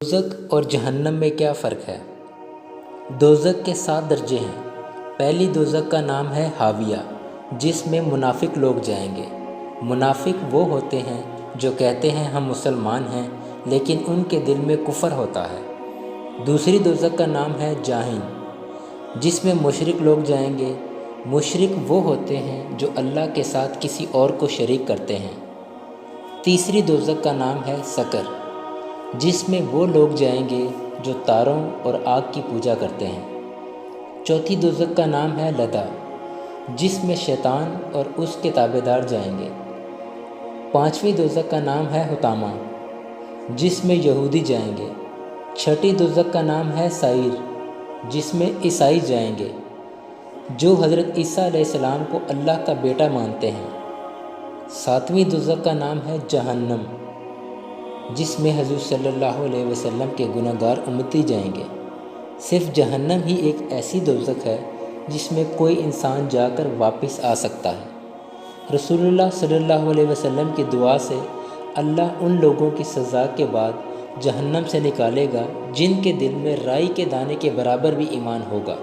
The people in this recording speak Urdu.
دوزخ اور جہنم میں کیا فرق ہے؟ دوزخ کے 7 درجے ہیں۔ پہلی دوزخ کا نام ہے حاویہ، جس میں منافق لوگ جائیں گے۔ منافق وہ ہوتے ہیں جو کہتے ہیں ہم مسلمان ہیں لیکن ان کے دل میں کفر ہوتا ہے۔ دوسری دوزخ کا نام ہے جہنم، جس میں مشرک لوگ جائیں گے۔ مشرک وہ ہوتے ہیں جو اللہ کے ساتھ کسی اور کو شریک کرتے ہیں۔ تیسری دوزخ کا نام ہے سقر، جس میں وہ لوگ جائیں گے جو تاروں اور آگ کی پوجا کرتے ہیں۔ چوتھی دوزخ کا نام ہے لظا، جس میں شیطان اور اس کے تابعدار جائیں گے۔ پانچویں دوزخ کا نام ہے حطامہ، جس میں یہودی جائیں گے۔ چھٹی دوزخ کا نام ہے سعیر، جس میں عیسائی جائیں گے جو حضرت عیسیٰ علیہ السلام کو اللہ کا بیٹا مانتے ہیں۔ ساتویں دوزخ کا نام ہے جہنم، جس میں حضور صلی اللہ علیہ وسلم کے گناہ گار امتی جائیں گے۔ صرف جہنم ہی ایک ایسی دوزخ ہے جس میں کوئی انسان جا کر واپس آ سکتا ہے۔ رسول اللہ صلی اللہ علیہ وسلم کی دعا سے اللہ ان لوگوں کی سزا کے بعد جہنم سے نکالے گا جن کے دل میں رائی کے دانے کے برابر بھی ایمان ہوگا۔